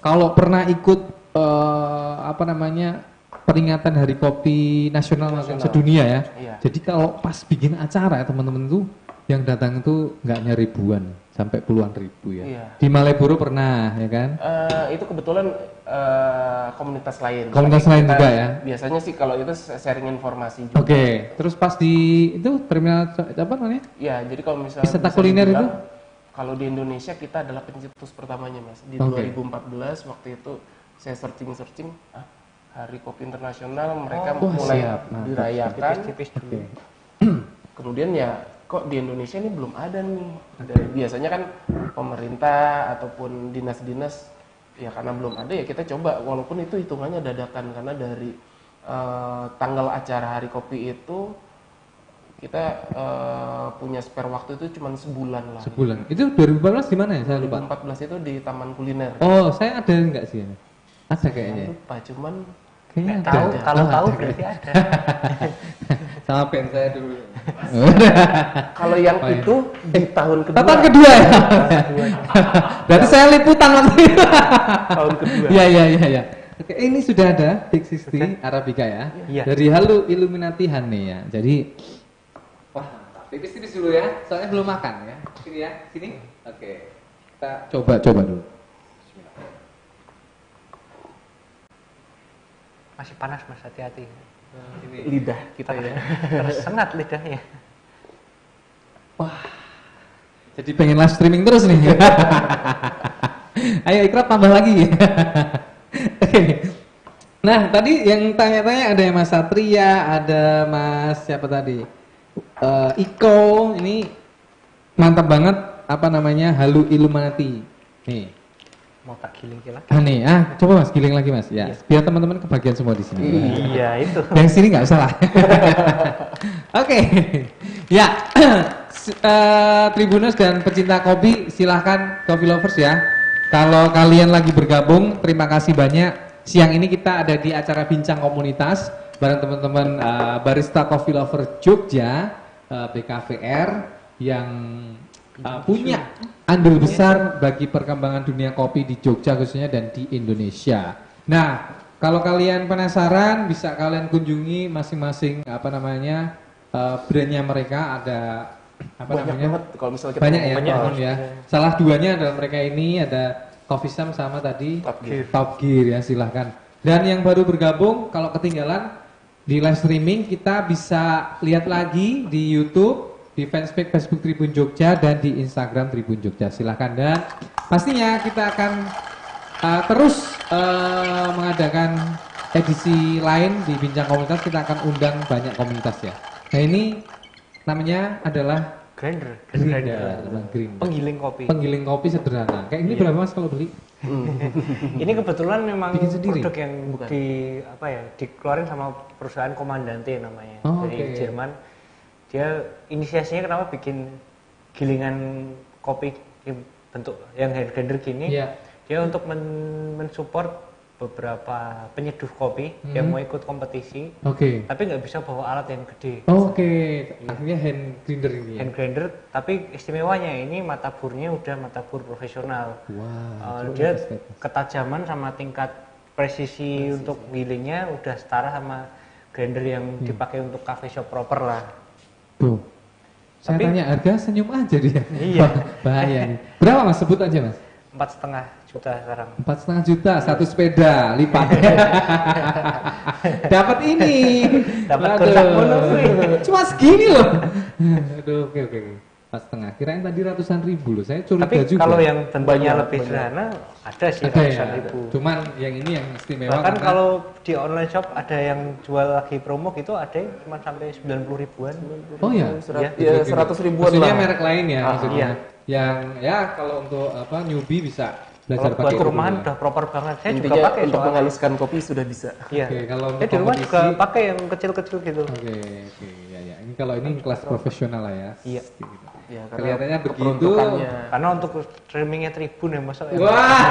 kalau pernah ikut apa namanya peringatan Hari Kopi Nasional sedunia ya. Iya. Jadi kalau pas bikin acara ya teman-teman tuh yang datang itu nggak hanya ribuan sampai puluhan ribu ya. Iya. Di Malioboro pernah ya kan? Itu kebetulan komunitas lain. Komunitas Tapi lain kita juga ya? Biasanya sih kalau itu sharing informasi juga. Oke. Terus pas di itu terminal apa namanya? Ya, jadi kalau misalnya Wisata bisa kuliner dibilang, itu? kalau di Indonesia kita adalah pencetus pertamanya Mas. Di Oke. 2014 waktu itu saya searching Hari Kopi Internasional mereka wah, mulai siap. Mantap. dirayakan. Tipis-tipis dulu. Kemudian ya kok di Indonesia ini belum ada nih. Dari biasanya kan pemerintah ataupun dinas-dinas ya karena belum ada ya kita coba walaupun itu hitungannya dadakan karena dari tanggal acara Hari Kopi itu kita punya spare waktu itu cuma sebulan lah. Sebulan. Itu 2014 di mana ya? Saya lupa. 2014 itu di Taman Kuliner. Oh, saya ada enggak sih? Ada kayaknya. Lupa cuman Kayaknya Nggak tahu, ada. kalau Oh, tahu ada. berarti ada. Sama band saya dulu. kalau yang Oh, iya. itu di tahun kedua. Tahun kedua ya. Berarti saya liputan waktu itu. Tahun kedua. Iya iya iya ya. Oke, ini sudah ada Big 60 Arabica ya. Iya. Dari Halu Illuminati Hane ya. Jadi wah, mantap. Tipis-tipis dulu ya. Soalnya belum makan ya. Sini ya, sini. Oke. Kita coba dulu. Masih panas Mas, hati-hati. Lidah kita ya. Tersengat lidahnya. Jadi pengen live streaming terus nih. Ayo Ikrar tambah lagi. Oke. Nah tadi yang tanya-tanya ada yang Mas Satria, ada Mas siapa tadi? Iko, ini mantap banget apa namanya Halu Illuminati. Nih. Mau tak giling lagi? Nih, coba Mas giling lagi Mas ya. Biar teman-teman kebagian semua di sini. Iya itu. Yang sini nggak salah. Oke, ya Tribuners dan pecinta kopi silahkan coffee lovers ya. Kalau kalian lagi bergabung, terima kasih banyak. Siang ini kita ada di acara bincang komunitas bareng teman-teman barista coffee lover Jogja, BKVR yang punya andil besar bagi perkembangan dunia kopi di Jogja khususnya dan di Indonesia. Nah, kalau kalian penasaran bisa kalian kunjungi masing-masing apa namanya brandnya mereka ada apa Banyak namanya banget kalau misalnya kita banyak ya ngomong teman ya. Salah duanya adalah mereka ini ada Coffee Sam sama tadi Top Gear. Top Gear ya silahkan. Dan yang baru bergabung kalau ketinggalan di live streaming kita bisa lihat lagi di YouTube, di fanspage Facebook Tribun Jogja dan di Instagram Tribun Jogja silahkan. Dan pastinya kita akan terus mengadakan edisi lain di Bincang Komunitas. Kita akan undang banyak komunitas ya. Nah ini namanya adalah Grinder. grinder. Penggiling kopi. Penggiling kopi sederhana. Kayak ini berapa Mas kalau beli? Ini kebetulan memang Bikin sendiri? produk yang dikeluarin sama perusahaan Komandante namanya Oh, dari oke. Jerman. Dia inisiasinya kenapa bikin gilingan kopi bentuk yang hand grinder gini? Iya. Dia untuk mensupport beberapa penyeduh kopi yang mau ikut kompetisi, Oke. tapi nggak bisa bawa alat yang gede. Oke. Akhirnya hand grinder ini ya. Hand grinder, tapi istimewanya ini mataburnya udah matabur profesional. Wow. Dia ketajaman sama tingkat presisi untuk gilingnya udah setara sama grinder yang dipakai untuk cafe shop proper lah. Tuh. Saya Tapi- tanya harga senyum aja dia. Iya. Bahaya nih. Berapa Mas sebut aja Mas? 4,5 juta sekarang. 4,5 juta satu sepeda lipat. Dapat ini. Dapat Waduh. kotak monopoli. Cuma segini loh. Aduh, oke. 4,5. Kirain tadi ratusan ribu loh. Saya curiga Tapi juga. kalau yang tentunya Banyak, lebih banyak. sederhana ada sih ada ratusan ya. ribu. Cuman yang ini yang istimewa Bahkan karena- kalau di online shop ada yang jual lagi promo gitu ada yang cuma sampai 90 ribuan. Oh ya. Ya 100 ribuan Maksudnya lah. merek lain ya maksudnya. iya. Yang ya kalau untuk apa newbie bisa belajar Kalau buat pakai itu rumahan dulu. udah proper banget. Saya juga Intinya pakai untuk soalnya. menghaluskan kopi sudah bisa. Iya. Oke, kalau Saya untuk di rumah juga kompetisi- pakai yang kecil-kecil gitu. Oke, ya. Ini kalau ini kelas profesional lah ya. Iya. Gitu. Ya, Kelihatannya begitu. keperuntukannya. Karena untuk streamingnya Tribun ya masuk ya. Wah.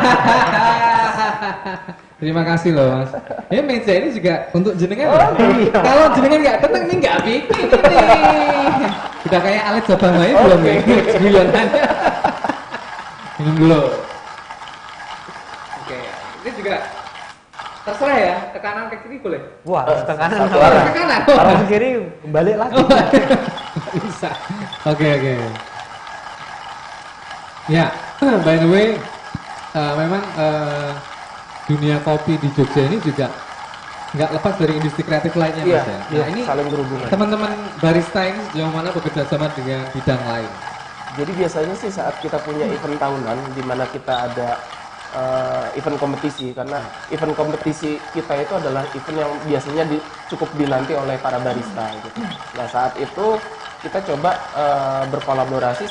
Terima kasih loh Mas. Ya meja ini juga untuk jenengan. loh. Kalau jenengan nggak tenang nih nggak bikin ini. Udah kayak Alex Obamanya belum nih guyonannya. Minum dulu. Oke, ini juga terserah ya, ke kanan ke kiri boleh. Wah, ke kanan. satu arah. Ke kanan. Kalau ke kiri balik lagi. Bisa. Oke. Ya, by the way, memang dunia kopi di Jogja ini juga nggak lepas dari industri kreatif lainnya, Iya, Mas ya. iya, Nah, ini saling berhubungan. teman-teman barista ini sejauh mana bekerja sama dengan bidang lain? Jadi biasanya sih saat kita punya event tahunan di mana kita ada event kompetisi, karena event kompetisi kita itu adalah event yang biasanya cukup dinanti oleh para barista gitu. Nah, saat itu kita coba berkolaborasi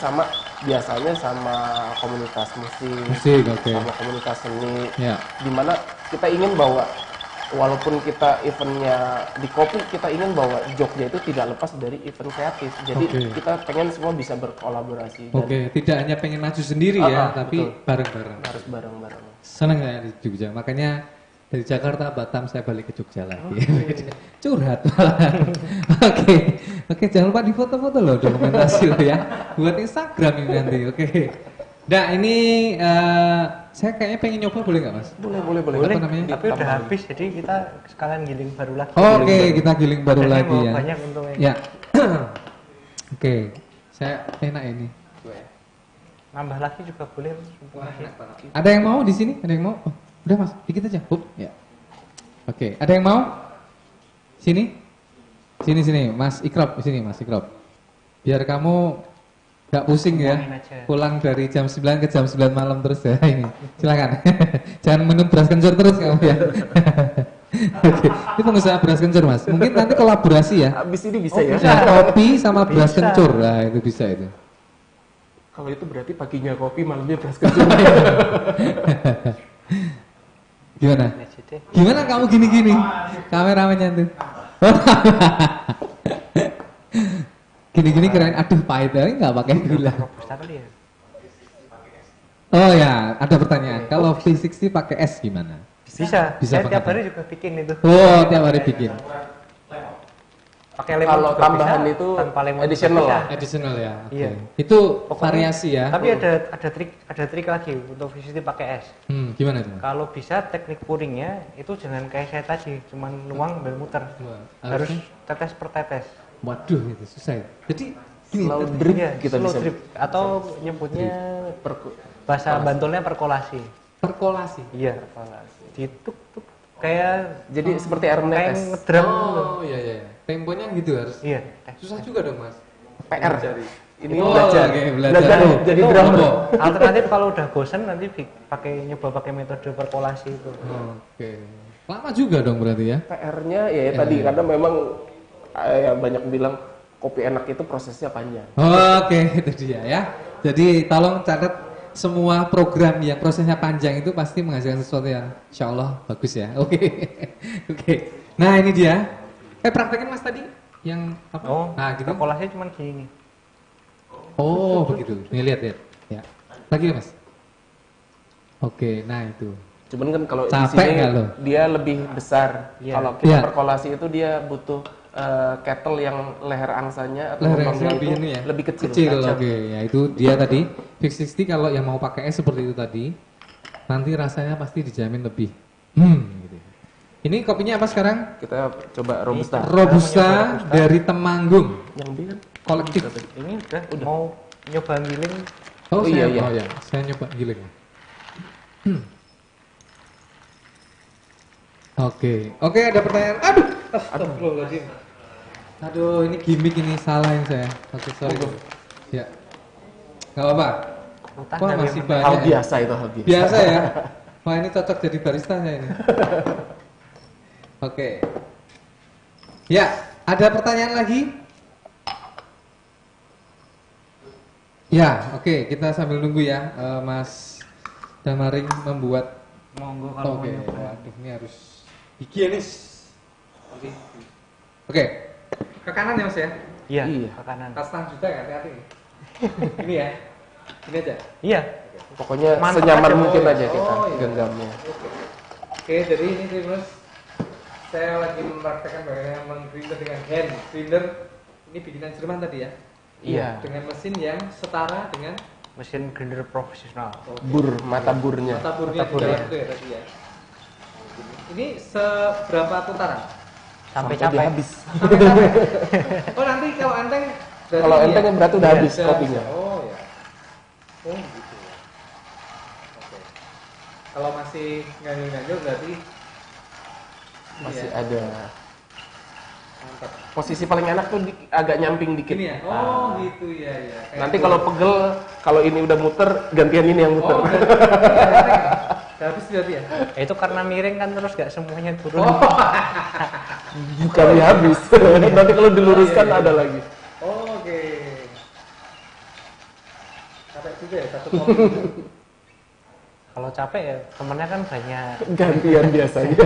biasanya sama komunitas musik, Oke. sama komunitas seni, Ya. dimana kita ingin bahwa walaupun kita eventnya di kopi, kita ingin bahwa Jogja itu tidak lepas dari event kreatif. Jadi Oke. kita pengen semua bisa berkolaborasi dan Oke, tidak hanya pengen maju sendiri ya, tapi betul. bareng-bareng. harus bareng-bareng. Seneng saya di Jogja, makanya dari Jakarta, Batam, saya balik ke Jogja lagi. Curhat malah. Oke, jangan lupa di foto-foto loh, dokumentasi loh ya, buat Instagram ini nanti. Oke. Nah ini saya kayaknya pengen nyoba, boleh nggak Mas? Boleh. Boleh, Apa namanya? tapi udah habis, jadi kita sekalian giling baru lagi. Oke, kita giling baru Karena lagi mau ya. banyak untungnya. Ya. Oke, saya enak ini. Nambah lagi juga boleh. Ada yang mau di sini? Ada yang mau? Oh, udah Mas, dikit aja. Ya. Oke, ada yang mau? Sini? Sini, Mas Ikrob, di sini Mas Ikrob. Biar kamu nggak pusing ya. Ngomongin aja. Pulang dari jam 9 ke jam 9 malam terus ya ini. Silakan. Jangan minum beras kencur terus kamu ya. Oke, ini pengusaha beras kencur Mas. Mungkin nanti kolaborasi ya. Habis ini bisa ya. Ya, kopi sama beras Bisa. kencur. Nah, itu bisa itu. Kalau itu berarti paginya kopi, malamnya beras kencur. Gimana? Jadi, Gimana kamu gini-gini? Kameramennya tuh. Gini-gini keren. Aduh, pahit ya, nggak pakai gula. robusta kali ya. Oh ya, ada pertanyaan. Kalau V60 pakai es gimana? Bisa. Bisa Saya pakai tiap apa? hari juga bikin itu. Oh, tiap hari bikin. Pakai lemon Kalau juga tambahan bisa, itu tanpa lemon additional juga lah. bisa. Additional ya. Oke. Iya. Itu Pokoknya- variasi ya. Tapi ada trik lagi untuk V60 pakai es. Gimana itu? Mas? Kalau bisa teknik pouringnya itu jangan kayak saya tadi, cuman nuang dan muter. Wah, Harus harusnya- tetes per tetes. Waduh, itu susah. Ya. Jadi gini, Slow drip Iya, kita slow bisa drip atau nyebutnya perku- bahasa bantulnya perkolasi. perkolasi. Iya, dituk-tuk kayak Jadi seperti air kayak menetes. ngedrum. Oh, iya. Temponya gitu harus. Iya. Susah juga dong, Mas. PR. Ini Oh, belajar. oke, belajar. Oh, jadi oh, drummer. oh. Alternatif kalau udah bosan nanti nyoba pakai metode perkolasi itu. Oke. Lama juga dong berarti ya? PR-nya ya, tadi karena memang ya banyak bilang kopi enak itu prosesnya panjang. Oke, itu dia ya. Jadi tolong catat semua program yang prosesnya panjang itu pasti menghasilkan sesuatu yang insya Allah bagus ya. Oke. Oke. Nah ini dia. Praktekin Mas tadi yang apa? Oh, Nah gitu. perkolasi cuman gini. Oh begitu. Nih lihat. Ya. Lagi ya Mas. Oke. Nah itu. Cuman kan kalau di Capek sini nggak lo? dia lebih besar. Iya. Kalau kita Iya. perkolasi itu dia butuh kettle yang leher angsanya atau Leher lubangnya yang lebih itu ini ya? lebih kecil. Oke. Ya itu dia tadi. V60 kalau yang mau pakai es seperti itu tadi, nanti rasanya pasti dijamin lebih. Gitu. Ini kopinya apa sekarang? Kita coba robusta. Robusta dari Temanggung. Yang B kan? Kolektif. Ini udah mau nyoba giling. Oh, iya. Saya nyoba giling. Oke, ada pertanyaan. Aduh, astagfirullahaladzim. Aduh, ini gimmick ini salah yang saya. Oke, sorry. Ya, nggak apa-apa. Utang Wah, dari masih yang banyak. Hal ya. biasa itu hal biasa. Biasa ya. Wah, ini cocok jadi barista saya ini. Oke. Ya, ada pertanyaan lagi? Ya, oke, kita sambil nunggu ya, Mas Damaring membuat. monggo kalau Oke, mau nyoba. waduh, ini harus higienis. Oke, ke kanan ya Mas ya? Iya, Iya. ke kanan. Tas tangan juga ya, hati-hati. Ini ya, ini aja. Iya. Pokoknya Mantap senyaman aja. mungkin Oh, aja iya. kita Oh, iya. genggamnya. Oke, jadi ini sih Mas, saya lagi mempraktekkan bagaimana meng-grinder dengan hand grinder. Ini bikinan Jerman tadi ya? Iya. Dengan mesin yang setara dengan mesin grinder profesional. Mata burnya. Mata burnya di dalam itu ya tadi ya. Ini seberapa putaran? Sampai dia capek. habis. Sampai capek. Oh nanti kalau enteng berarti Kalau ini enteng ya? berarti udah Iya, habis kopinya. Oh ya. Oh gitu ya. Oke. Kalau masih nganyul-nganyul berarti Masih iya. ada. Mantap. Posisi paling enak tuh agak nyamping dikit. Ini ya. Oh gitu ya ya. Kayak Nanti itu. kalau pegel, kalau ini udah muter, gantian ini yang muter. Oh, udah habis berarti ya. Itu karena miring kan terus gak semuanya turun. Oh. Bukan dia habis. Nanti kalau diluruskan Iya, iya. ada lagi. Oh, oke. Capek juga ya satu kopi. Kalau capek ya temennya kan banyak. Gantian biasanya.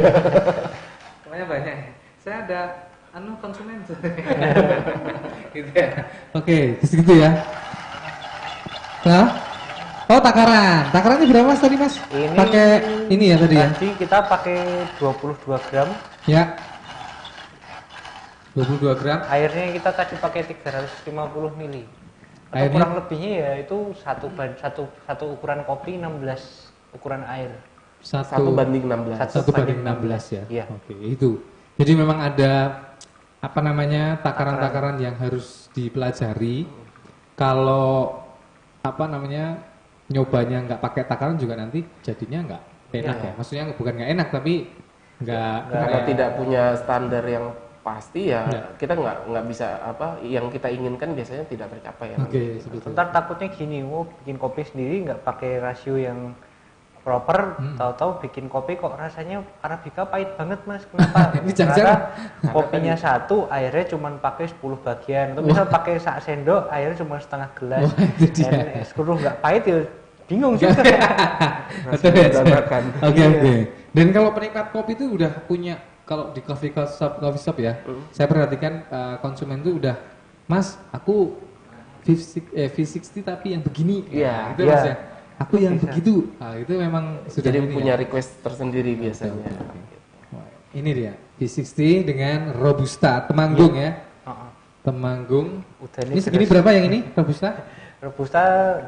Pokoknya banyak. Saya ada konsumen. Gitu ya. Oke, gitu ya. Nah, oh takaran. Takarannya berapa Mas tadi Mas? Ini Pakai ini ya tadi ya? Tadi kita pakai 22 gram. Ya. 22 gram. Airnya kita tadi pakai 350 mili. Atau Airnya? kurang lebihnya ya itu satu ukuran kopi 16 ukuran air. 1:16. Satu banding 16 ya. Iya. Oke, itu. Jadi memang ada apa namanya takaran-takaran yang harus dipelajari. Kalau apa namanya nyobanya nggak pakai takaran juga nanti jadinya nggak enak Iya. ya. Maksudnya bukan nggak enak tapi nggak Karena tidak punya standar yang pasti ya, Ya. kita nggak bisa apa yang kita inginkan biasanya tidak tercapai ya. Oke, sebetulnya. Ntar takutnya gini, bikin kopi sendiri nggak pakai rasio yang proper, tahu-tahu bikin kopi kok rasanya Arabica pahit banget Mas. Kenapa? Ini jangan-jangan. Karena kopinya satu, airnya cuma pakai 10 bagian. Atau misal pakai sak sendok, airnya cuma setengah gelas. Wah, itu dia. Dan es kuru nggak pahit ya bingung juga. Betul ya. Berantakan. Oke oke. Dan kalau penikmat kopi itu udah punya kalau di coffee shop ya, saya perhatikan konsumen itu udah, Mas, aku V60 tapi yang begini. Iya, Gitu iya. Mas ya. Aku yang Bisa. begitu. Nah, itu memang sudah Jadi ini punya ya. request tersendiri biasanya. Wah, ini dia V60 dengan Robusta Temanggung ya. Heeh. Temanggung. Udah Ini segini berapa yang ini Robusta? Robusta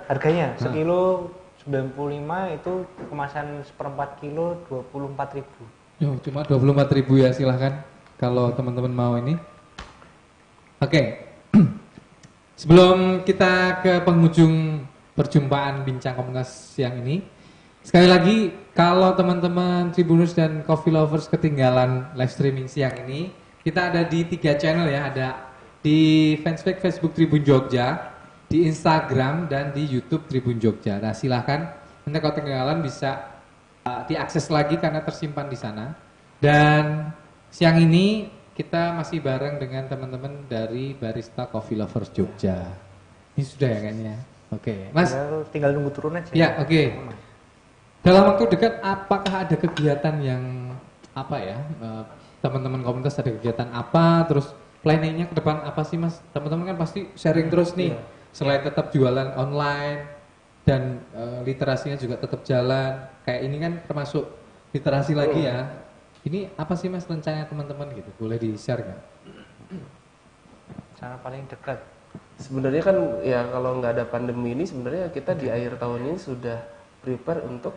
harganya sekilo 95 itu kemasan seperempat kilo 24.000. Yo, cuma 24.000 ya, silahkan kalau teman-teman mau ini. Oke. Sebelum kita ke penghujung perjumpaan bincang komunitas siang ini, sekali lagi kalau teman-teman Tribuners dan Coffee Lovers ketinggalan live streaming siang ini, kita ada di 3 channel ya, ada di fanspage Facebook Tribun Jogja, di Instagram dan di YouTube Tribun Jogja. Nah, silahkan nanti kalau ketinggalan bisa diakses lagi karena tersimpan di sana. Dan siang ini kita masih bareng dengan teman-teman dari Barista Coffee Lovers Jogja. Ini sudah ya kayaknya. Oke, Mas. Tinggal nunggu turun aja. Ya, oke. Dalam waktu dekat apakah ada kegiatan yang apa ya? Teman-teman komunitas ada kegiatan apa? Terus planningnya ke depan apa sih, Mas? Teman-teman kan pasti sharing terus nih. Selain tetap jualan online dan literasinya juga tetap jalan. Kayak ini kan termasuk literasi lagi ya. Ini apa sih Mas rencana teman-teman gitu? Boleh di-share nggak? Sana paling dekat. Sebenarnya kan ya kalau nggak ada pandemi ini sebenarnya kita di akhir tahun ini sudah prepare untuk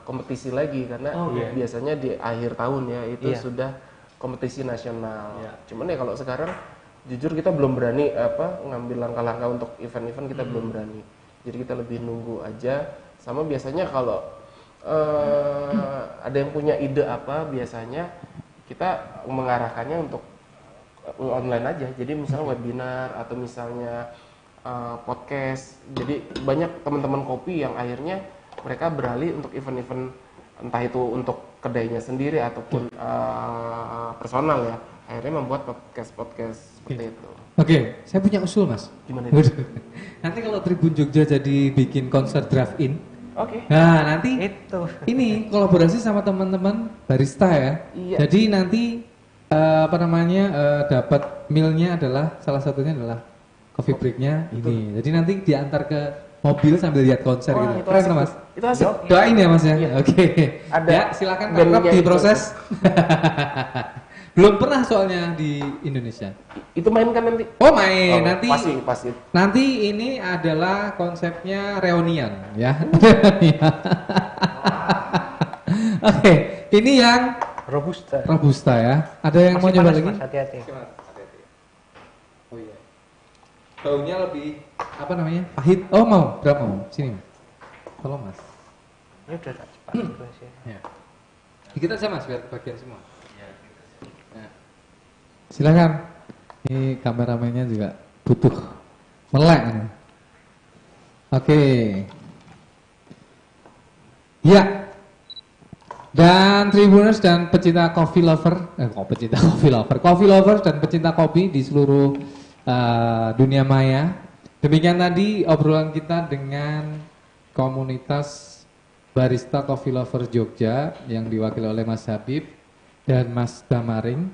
kompetisi lagi karena biasanya di akhir tahun ya itu sudah kompetisi nasional. Cuman ya kalau sekarang jujur kita belum berani ngambil langkah-langkah untuk event-event kita belum berani. Jadi kita lebih nunggu aja. Sama biasanya kalau ada yang punya ide apa biasanya kita mengarahkannya untuk online aja. Jadi misalnya webinar atau misalnya podcast. Jadi banyak teman-teman kopi yang akhirnya mereka beralih untuk event-event entah itu untuk kedainya sendiri ataupun personal ya. Akhirnya membuat podcast seperti itu. Oke, saya punya usul Mas. Gimana itu? Nanti kalau Tribun Jogja jadi bikin konser drive-in. Oke. Nah, nanti Itu. ini kolaborasi sama teman-teman barista ya. Iya. Jadi nanti dapat mealnya adalah salah satunya adalah coffee breaknya ini. Jadi nanti diantar ke mobil sambil lihat konser Wah, gitu. itu Keren asik nggak, Mas? tuh. Itu asik. Doain ya Mas ya. Iya. Oke. Ada Ya, silakan bandnya Pemkab itu. diproses. Belum pernah soalnya di Indonesia. Itu main kan nanti? Oh main, nanti pasti. nanti ini adalah konsepnya reunian ya. Oke, ini yang Robusta ya. Ada yang Masih mau nyoba panas, lagi? Mas, hati-hati. Oh iya. Baunya lebih apa namanya? Pahit. Oh mau, berapa mau? Sini. Tolong Mas. Ini udah tak cepat gelasnya. Ya. Dikit aja Mas, biar bagian semua. Ya. Silakan. Ini kameramennya juga butuh melek. Oke. Ya. Dan Tribuners dan pecinta coffee lover, coffee lovers dan pecinta kopi di seluruh dunia maya. Demikian tadi obrolan kita dengan komunitas Barista Coffee Lover Jogja yang diwakili oleh Mas Habib dan Mas Damaring.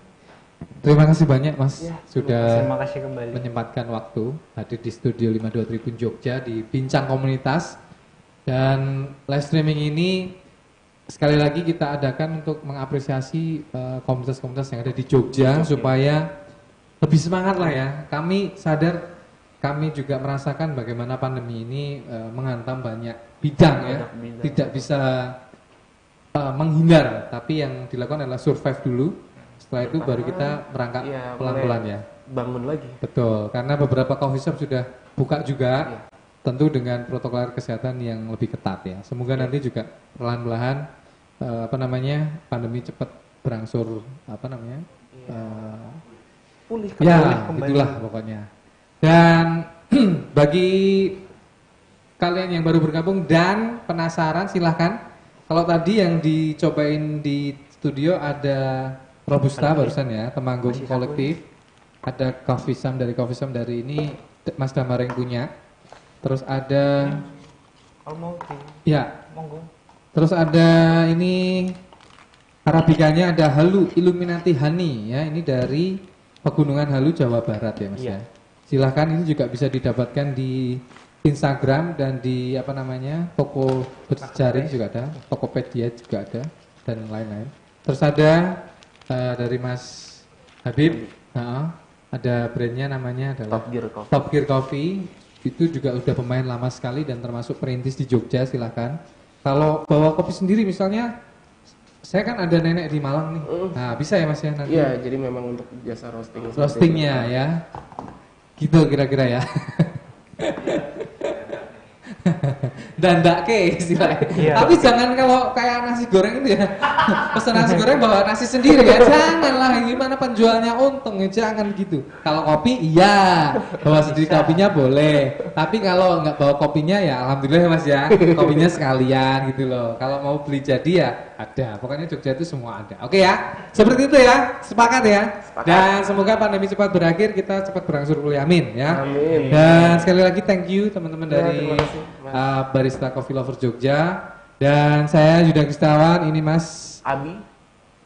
Terima kasih banyak Mas sudah Terima kasih kembali. menyempatkan waktu hadir di studio 52 Tribun Jogja di Bincang Komunitas. Dan live streaming ini sekali lagi kita adakan untuk mengapresiasi komunitas-komunitas yang ada di Jogja supaya lebih semangat lah ya. Kami sadar, kami juga merasakan bagaimana pandemi ini menghantam banyak bidang ya. Tidak bisa menghindar, tapi yang dilakukan adalah survive dulu. Setelah itu baru kita berangkat pelan-pelan ya. Bangun lagi. Betul, karena beberapa coffee shop sudah buka juga. Tentu dengan protokol kesehatan yang lebih ketat ya. Semoga nanti juga perlahan-lahan pandemi cepat berangsur Pulih kembali. Itulah pokoknya. Dan bagi kalian yang baru bergabung dan penasaran silahkan. Kalau tadi yang dicobain di studio ada Robusta barusan ya, Temanggung Kolektif. Ada Coffee Sam dari ini Mas Damaring punya. Terus ada monggo. Terus ada ini Arabikanya ada Halu Illuminati Honey ya, ini dari Pegunungan Halu Jawa Barat ya Mas ya. Silahkan, ini juga bisa didapatkan di Instagram dan di toko berjejaring juga ada, Tokopedia juga ada dan lain-lain. Terus ada dari Mas Habib, ada brandnya namanya adalah Top Gear Coffee. Itu juga udah pemain lama sekali dan termasuk perintis di Jogja. Silahkan. Kalau bawa kopi sendiri misalnya, saya kan ada nenek di Malang nih. Nah bisa ya Mas ya nanti? Iya, jadi memang untuk jasa roastingnya ya. Gitu kira-kira ya. Dan ke istilahnya. Tapi jangan kalau kayak nasi goreng itu ya. Pesan nasi goreng bawa nasi sendiri ya. Janganlah, gimana penjualnya untung ya, jangan gitu. Kalau kopi iya, bawa sendiri kopinya boleh. Tapi kalau nggak bawa kopinya ya alhamdulillah ya Mas ya. Kopinya sekalian gitu loh. Kalau mau beli jadi ya ada. Pokoknya Jogja itu semua ada. Oke ya. Seperti itu ya. Sepakat ya. Dan semoga pandemi cepat berakhir, kita cepat berangsur pulih. Amin ya. Amin. Dan sekali lagi thank you teman-teman dari Barista Coffee Lover Jogja. Dan saya Yuda Kristawan, ini Mas Abi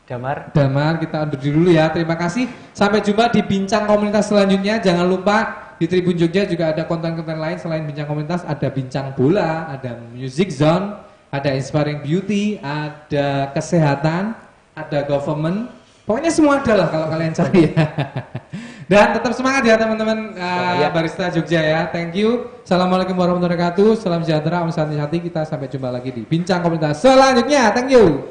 Damar, kita undur diri dulu ya. Terima kasih. Sampai jumpa di Bincang Komunitas selanjutnya. Jangan lupa di Tribun Jogja juga ada konten-konten lain selain Bincang Komunitas. Ada Bincang Bola, ada Music Zone, ada Inspiring Beauty, ada Kesehatan, ada Government. Pokoknya semua ada lah kalau kalian cari ya. Dan tetap semangat ya teman-teman Barista Jogja ya. Thank you. Assalamualaikum warahmatullahi wabarakatuh. Salam sejahtera, om santi. Kita sampai jumpa lagi di Bincang Komunitas selanjutnya. Thank you.